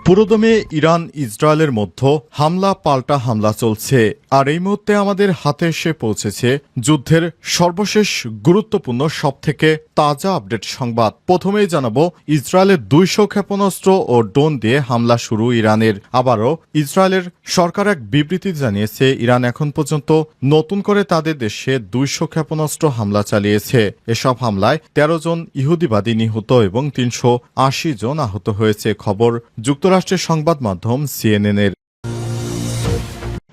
পুরোদমে ইরান ইসরায়েলের মধ্যে হামলা পাল্টা হামলা চলছে। আর এই মুহূর্তে আমাদের হাতে এসে পৌঁছেছে যুদ্ধের সর্বশেষ গুরুত্বপূর্ণ সবথেকে তাজা আপডেট সংবাদ। প্রথমেই জানাবো ইসরায়েলের 200 ক্ষেপণাস্ত্র ও ড্রোন দিয়ে হামলা শুরু ইরানের। আবারও ইসরায়েলের সরকার এক বিবৃতি জানিয়েছে ইরান এখন পর্যন্ত নতুন করে তাদের দেশে 200 ক্ষেপণাস্ত্র হামলা চালিয়েছে। এসব হামলায় 13 জন ইহুদিবাদী নিহত এবং 380 জন আহত হয়েছে। খবর যুক্তরাষ্ট্রের সংবাদ মাধ্যম সিএনএন-এর।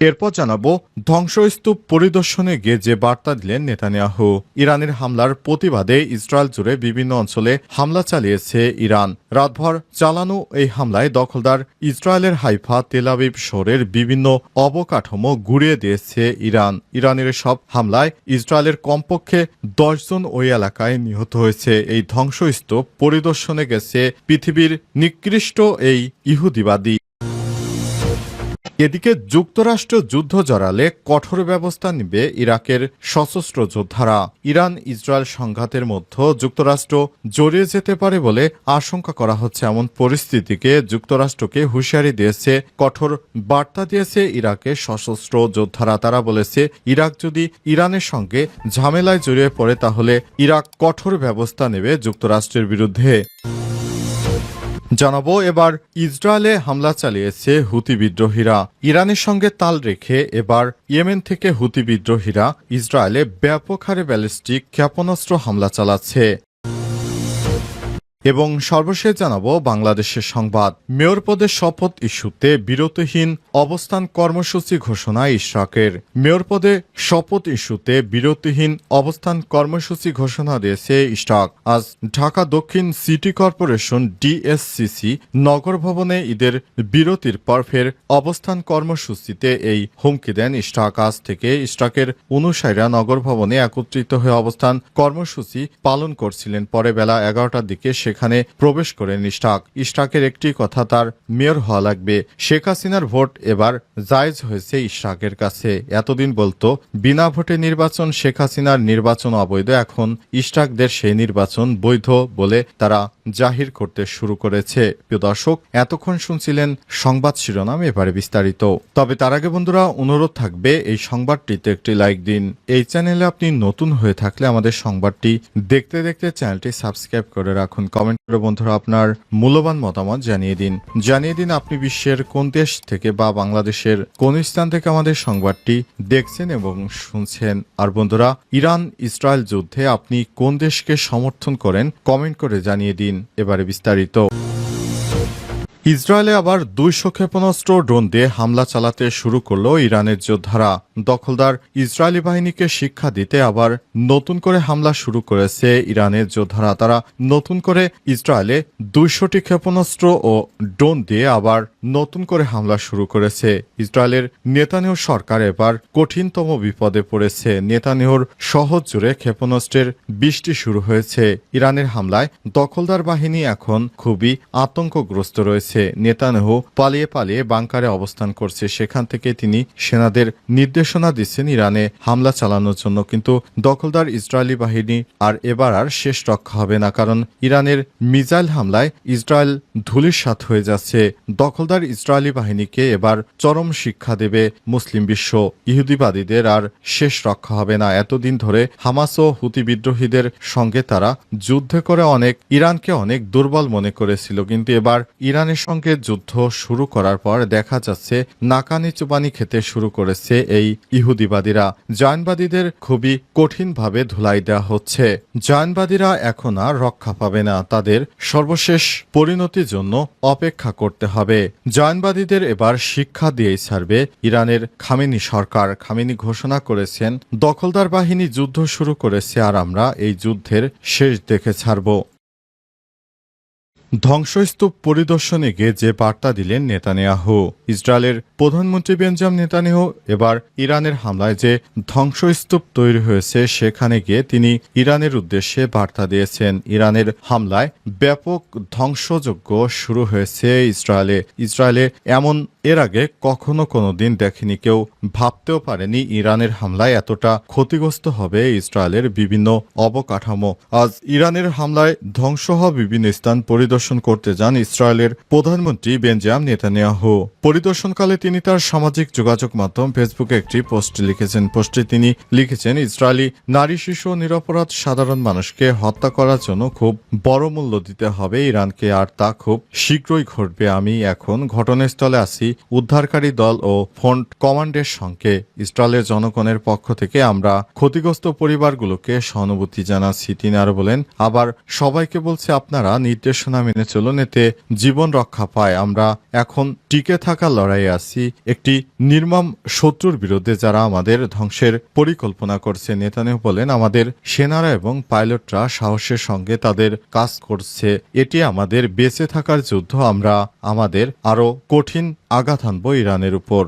এরপর জানাবো ধ্বংসস্তূপ পরিদর্শনে গিয়ে যে বার্তা দিলেন নেতানিয়াহু। ইরানের হামলার প্রতিবাদে ইসরায়েল জুড়ে বিভিন্ন অঞ্চলে হামলা চালিয়েছে ইরান। রাতভর চালানো এই হামলায় দখলদার ইসরায়েলের হাইফা, তেল আবিব শহরের বিভিন্ন অবকাঠামো গুঁড়িয়ে দিয়েছে ইরান। ইরানের সব হামলায় ইসরায়েলের কমপক্ষে 10 জন ওই এলাকায় নিহত হয়েছে। এই ধ্বংসস্তূপ পরিদর্শনে গেছে পৃথিবীর নিকৃষ্ট এই ইহুদিবাদী। এদিকে যুক্তরাষ্ট্র যুদ্ধ জড়ালে কঠোর ব্যবস্থা নেবে ইরাকের সশস্ত্র যোদ্ধারা। ইরান ইসরায়েল সংঘাতের মধ্যে যুক্তরাষ্ট্র জড়িয়ে যেতে পারে বলে আশঙ্কা করা হচ্ছে। এমন পরিস্থিতিকে যুক্তরাষ্ট্রকে হুঁশিয়ারি দিয়েছে, কঠোর বার্তা দিয়েছে ইরাকের সশস্ত্র যোদ্ধারা। তারা বলেছে ইরাক যদি ইরানের সঙ্গে ঝামেলায় জড়িয়ে পড়ে তাহলে ইরাক কঠোর ব্যবস্থা নেবে যুক্তরাষ্ট্রের বিরুদ্ধে। জানাবো এবার ইসরায়েলে হামলা চালিয়েছে হুতি বিদ্রোহীরা। ইরানের সঙ্গে তাল রেখে এবার ইয়েমেন থেকে হুতি বিদ্রোহীরা ইসরায়েলে ব্যাপক হারে ব্যালিস্টিক ক্ষেপণাস্ত্র হামলা চালাচ্ছে। এবং সর্বশেষ জানাবো বাংলাদেশের সংবাদ। মেয়র পদে শপথ ইস্যুতে বিরতিহীন অবস্থান কর্মসূচি ঘোষণা ইশরাকের। মেয়র পদে শপথ ইস্যুতে বিরতিহীন অবস্থান কর্মসূচি ঘোষণা দিয়েছে ইশরাক। আজ ঢাকা দক্ষিণ সিটি কর্পোরেশন ডিএসসিসি নগর ভবনে ঈদের বিরতির পর ফের অবস্থান কর্মসূচিতে এই হুমকি দেন ইশরাক। আজ থেকে ইশরাকের অনুসারীরা নগর ভবনে একত্রিত হয়ে অবস্থান কর্মসূচি পালন করছিলেন। পরে বেলা 11টার দিকে সেখানে প্রবেশ করেন ইশরাক। ইশরাকের একটি কথা, তার মেয়র হওয়া লাগবে। শেখ হাসিনার ভোট এবার জায়েজ হয়েছে ইশরাকের কাছে। এতদিন বলতো বিনা ভোটে নির্বাচন, শেখ হাসিনার নির্বাচন অবৈধ। এখন ইশরাকদের সেই নির্বাচন বৈধ বলে তারা জাহির করতে শুরু করেছে। প্রিয় দর্শক, এতক্ষণ শুনছিলেন সংবাদ শিরোনাম, এবারে বিস্তারিত। তবে তার আগে বন্ধুরা অনুরোধ থাকবে এই সংবাদটিতে একটি লাইক দিন। এই চ্যানেলে আপনি নতুন হয়ে থাকলে আমাদের সংবাদটি দেখতে দেখতে চ্যানেলটি সাবস্ক্রাইব করে রাখুন। কমেন্ট করে বন্ধুরা আপনার মূল্যবান মতামত জানিয়ে দিন আপনি বিশ্বের কোন দেশ থেকে বা বাংলাদেশের কোন স্থান থেকে আমাদের সংবাদটি দেখছেন এবং শুনছেন। আর বন্ধুরা, ইরান ইসরায়েল যুদ্ধে আপনি কোন দেশকে সমর্থন করেন কমেন্ট করে জানিয়ে দিন। এবারে বিস্তারিত। ইসরায়েলে আবার 200 ক্ষেপণাস্ত্র ড্রোন দিয়ে হামলা চালাতে শুরু করল ইরানের যোদ্ধারা। দখলদার ইসরায়েলি বাহিনীকে শিক্ষা দিতে আবার নতুন করে হামলা শুরু করেছে ইরানের যোদ্ধারা। তারা নতুন করে ইসরায়েলে 200টি ক্ষেপণাস্ত্র ও ড্রোন দিয়ে আবার নতুন করে হামলা শুরু করেছে। ইসরায়েলের নেতানিয়াহু সরকার এবার কঠিনতম বিপদে পড়েছে। নেতানিয়াহুর শহর জুড়ে ক্ষেপণাস্ত্রের বৃষ্টি শুরু হয়েছে। ইরানের হামলায় দখলদার বাহিনী এখন খুবই আতঙ্কগ্রস্ত রয়েছে। নেতানিয়াহু পালিয়ে পালিয়ে বাংকারে অবস্থান করছে। সেখান থেকে তিনি সেনাদের নির্দেশনা দিচ্ছেন ইরানে হামলা চালানোর জন্য। কিন্তু দখলদার ইসরায়েলি বাহিনী আর এবার আর শেষ রক্ষা হবে না, কারণ ইরানের মিসাইল হামলায় ইসরায়েল ধূলিসাৎ হয়ে যাচ্ছে। দখলদার ইসরায়েলি বাহিনীকে এবার চরম শিক্ষা দেবে মুসলিম বিশ্ব। ইহুদিবাদীদের আর শেষ রক্ষা হবে না। এতদিন ধরে হামাস ও হুতি বিদ্রোহীদের সঙ্গে তারা যুদ্ধ করে ইরানকে অনেক দুর্বল মনে করেছিল। কিন্তু এবার ইরানের সঙ্গে যুদ্ধ শুরু করার পর দেখা যাচ্ছে নাকানি চুবানি খেতে শুরু করেছে এই ইহুদিবাদীরা। জায়নবাদীদের খুবই কঠিনভাবে ধুলাই দেওয়া হচ্ছে। জায়নবাদীরা এখন আর রক্ষা পাবে না, তাদের সর্বশেষ পরিণতির জন্য অপেক্ষা করতে হবে। জায়নবাদীদের এবার শিক্ষা দিয়েই ছাড়বে ইরানের খামেনি সরকার। খামেনি ঘোষণা করেছেন দখলদার বাহিনী যুদ্ধ শুরু করেছে আর আমরা এই যুদ্ধের শেষ দেখে ছাড়ব। ধ্বংসস্তূপ পরিদর্শনে গিয়ে যে বার্তা দিলেন নেতানিয়াহু। ইসরায়েলের প্রধানমন্ত্রী বেঞ্জামিন নেতানিয়াহু এবার ইরানের হামলায় যে ধ্বংসস্তূপ তৈরি হয়েছে সেখানে গিয়ে তিনি ইরানের উদ্দেশ্যে বার্তা দিয়েছেন। ইরানের হামলায় ব্যাপক ধ্বংসযজ্ঞ শুরু হয়েছে ইসরায়েলে। ইসরায়েলে এমন এর আগে কখনো কোনোদিন দেখেনি কেউ, ভাবতেও পারেনি ইরানের হামলায় এতটা ক্ষতিগ্রস্ত হবে ইসরায়েলের বিভিন্ন অবকাঠামো। আজ ইরানের হামলায় ধ্বংস হওয়া বিভিন্ন স্থান পরিদর্শন করতে যান ইসরায়েলের প্রধানমন্ত্রী বেঞ্জামিন নেতানিয়াহু। পরিদর্শনকালে তিনি তার সামাজিক যোগাযোগ মাধ্যম ফেসবুকে একটি পোস্ট লিখেছেন। পোস্টে তিনি লিখেছেন, ইসরায়েলি নারী, শিশু ও নিরপরাধ সাধারণ মানুষকে হত্যা করার জন্য খুব বড় মূল্য দিতে হবে ইরানকে, আর তা খুব শীঘ্রই ঘটবে। আমি এখন ঘটনাস্থলে আছি উদ্ধারকারী দল ও ফ্রন্ট কমান্ডের সঙ্গে। ইসরায়েলের জনগণের পক্ষ থেকে আমরা ক্ষতিগ্রস্ত পরিবারগুলোকে সহানুভূতি জানাচ্ছি। তিনি আরো বলেন, আবার সবাইকে বলছে আপনারা নির্দেশনা মেনে চলুন, এতে জীবন রক্ষা পায়। আমরা এখন টিকে থাকার লড়াইয়ে আছি একটি নির্মম শত্রুর বিরুদ্ধে যারা আমাদের ধ্বংসের পরিকল্পনা করছে। নেতানিয়াহু বলেন, আমাদের সেনারা এবং পাইলটরা সাহসের সঙ্গে তাদের কাজ করছে। এটি আমাদের বেঁচে থাকার যুদ্ধ। আমরা আমাদের আরও কঠিন আঘাত হানব ইরানের উপর।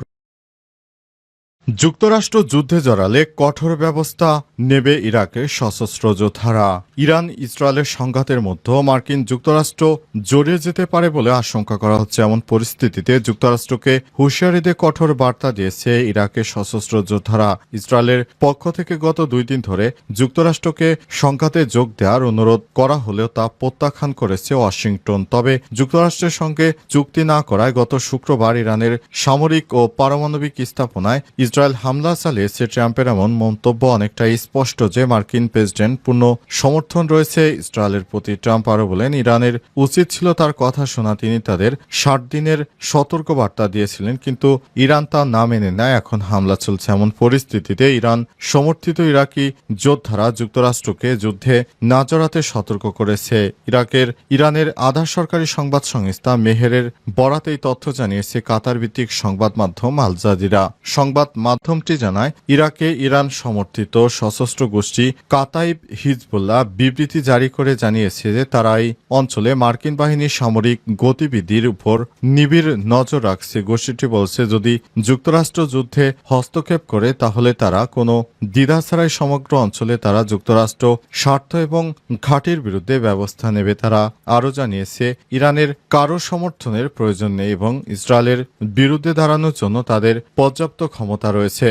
যুক্তরাষ্ট্র যুদ্ধে জড়ালে কঠোর ব্যবস্থা নেবে ইরাকের সশস্ত্র যোদ্ধারা। ইরান ইসরায়েলের সংঘাতের মধ্যে মার্কিন যুক্তরাষ্ট্র জড়িয়ে যেতে পারে বলে আশঙ্কা করা হচ্ছে। এমন পরিস্থিতিতে যুক্তরাষ্ট্রকে হুঁশিয়ারি দিয়ে কঠোর বার্তা দিয়েছে ইরাকের সশস্ত্র যোদ্ধারা। ইসরায়েলের পক্ষ থেকে গত 2 দিন ধরে যুক্তরাষ্ট্রকে সংঘাতে যোগ দেওয়ার অনুরোধ করা হলেও তা প্রত্যাখ্যান করেছে ওয়াশিংটন। তবে যুক্তরাষ্ট্রের সঙ্গে চুক্তি না করায় গত শুক্রবার ইরানের সামরিক ও পারমাণবিক স্থাপনায় ইসরায়েল হামলা চালিয়েছে। ট্রাম্পের এমন মন্তব্য অনেকটাই স্পষ্ট যে মার্কিন প্রেসিডেন্ট পূর্ণ সমর্থন রয়েছে ইসরায়েলের প্রতি। ট্রাম্প আরও বলেন, ইরানের উচিত ছিল তার কথা শোনা। তিনি তাদের 60 দিনের সতর্ক বার্তা দিয়েছিলেন, কিন্তু ইরান তা না মেনে নেয়। এখন হামলা চলছে। এমন পরিস্থিতিতে ইরান সমর্থিত ইরাকি যোদ্ধারা যুক্তরাষ্ট্রকে যুদ্ধে না জড়াতে সতর্ক করেছে। ইরানের আধা সরকারি সংবাদ সংস্থা মেহেরের বরাতে এই তথ্য জানিয়েছে কাতার ভিত্তিক সংবাদ মাধ্যম আল জাজিরা। সংবাদ মাধ্যমটি জানায়, ইরাকে ইরান সমর্থিত সশস্ত্র গোষ্ঠী কাতাইব হিজবুল্লাহ বিবৃতি জারি করে জানিয়েছে যে তারা এই অঞ্চলে মার্কিন বাহিনীর সামরিক গতিবিধির উপর নিবিড় নজর রাখছে। গোষ্ঠীটি বলছে, যদি যুক্তরাষ্ট্র যুদ্ধে হস্তক্ষেপ করে তাহলে তারা কোনো দ্বিধা ছাড়াই সমগ্র অঞ্চলে তারা যুক্তরাষ্ট্র স্বার্থ এবং ঘাঁটির বিরুদ্ধে ব্যবস্থা নেবে। তারা আরও জানিয়েছে, ইরানের কারো সমর্থনের প্রয়োজন নেই এবং ইসরায়েলের বিরুদ্ধে দাঁড়ানোর জন্য তাদের পর্যাপ্ত ক্ষমতা রয়েছে।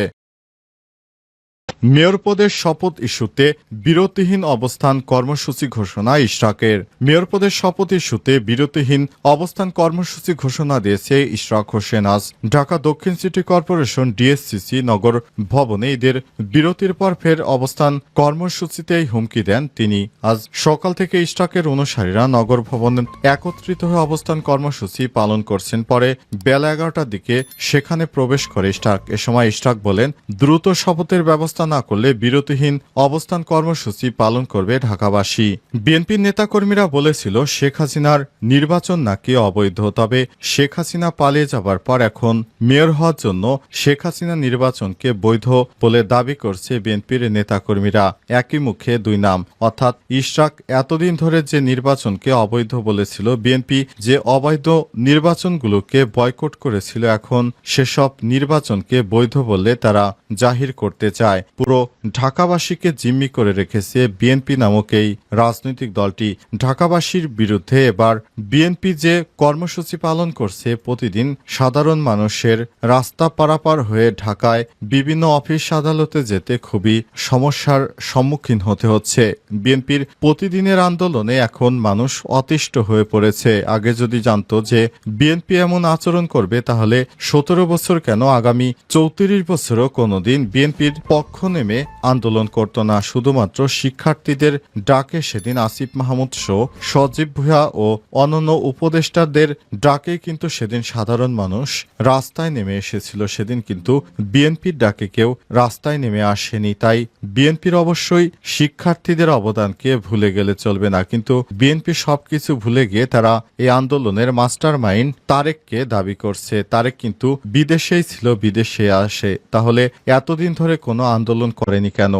মেয়র পদের শপথ ইস্যুতে বিরতিহীন অবস্থান কর্মসূচি ঘোষণা ইশরাকের। মেয়র পদের শপথ ইস্যুতে বিরতিহীন অবস্থান কর্মসূচি ঘোষণা দিয়েছে ইশরাক হোসেন। আজ ঢাকা দক্ষিণ সিটি কর্পোরেশন ডিএসসিসি নগর ভবনে ঈদের বিরতির পর ফের অবস্থান কর্মসূচিতেই হুমকি দেন তিনি। আজ সকাল থেকে ইশরাকের অনুসারীরা নগর ভবনে একত্রিত হয়ে অবস্থান কর্মসূচি পালন করছেন। পরে বেলা 11টার দিকে সেখানে প্রবেশ করে ইশরাক। এ সময় ইশরাক বলেন, দ্রুত শপথের ব্যবস্থা না করলে বিরতিহীন অবস্থান কর্মসূচি পালন করবে ঢাকাবাসী। বিএনপির নেতাকর্মীরা বলেছিল শেখ হাসিনার নির্বাচন নাকি অবৈধ, তবে শেখ হাসিনা পালিয়ে যাবার পর এখন মেয়র হওয়ার জন্য শেখ হাসিনা নির্বাচনকে বৈধ বলে দাবি করছে বিএনপির নেতাকর্মীরা। একই মুখে দুই নাম, অর্থাৎ ইশরাক এতদিন ধরে যে নির্বাচনকে অবৈধ বলেছিল, বিএনপি যে অবৈধ নির্বাচনগুলোকে বয়কট করেছিল, এখন সেসব নির্বাচনকে বৈধ বলে তারা জাহির করতে চায়। পুরো ঢাকাবাসীকে জিম্মি করে রেখেছে বিএনপি নামক এই রাজনৈতিক দলটি। ঢাকাবাসীর বিরুদ্ধে এবার বিএনপি যে কর্মসূচি পালন করছে, প্রতিদিন সাধারণ মানুষের রাস্তা পারাপার হয়ে ঢাকায় বিভিন্ন অফিস আদালতে যেতে খুবই সমস্যার সম্মুখীন হতে হচ্ছে। বিএনপির প্রতিদিনের আন্দোলনে এখন মানুষ অতিষ্ঠ হয়ে পড়েছে। আগে যদি জানতো যে বিএনপি এমন আচরণ করবে, তাহলে 17 বছর কেন আগামী 34 বছরও কোনোদিন বিএনপির পক্ষ নেমে আন্দোলন করত না। শুধুমাত্র শিক্ষার্থীদের ডাকে সেদিন আসিফ মাহমুদ সহ সজীব ভুঁইয়া ও অন্যান্য উপদেষ্টাদের ডাকে কিন্তু সেদিন সাধারণ মানুষ রাস্তায় নেমে এসেছিল। সেদিন কিন্তু বিএনপির ডাকে কেউ রাস্তায় নেমে আসেনি। তাই বিএনপির অবশ্যই শিক্ষার্থীদের অবদানকে ভুলে গেলে চলবে না। কিন্তু বিএনপি সবকিছু ভুলে গিয়ে তারা এই আন্দোলনের মাস্টার মাইন্ড তারেককে দাবি করছে। তারেক কিন্তু বিদেশেই ছিল, বিদেশে আসে। তাহলে এতদিন ধরে কোনো আন্দোলন করেনি কেন?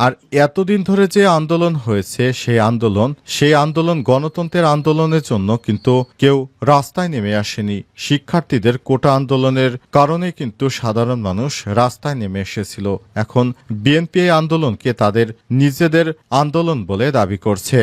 আর এতদিন ধরে যে আন্দোলন হয়েছে, সেই আন্দোলন গণতন্ত্রের আন্দোলনের জন্য কিন্তু কেউ রাস্তায় নেমে আসেনি। শিক্ষার্থীদের কোটা আন্দোলনের কারণে কিন্তু সাধারণ মানুষ রাস্তায় নেমে এসেছিল। এখন বিএনপি এই আন্দোলনকে তাদের নিজেদের আন্দোলন বলে দাবি করছে।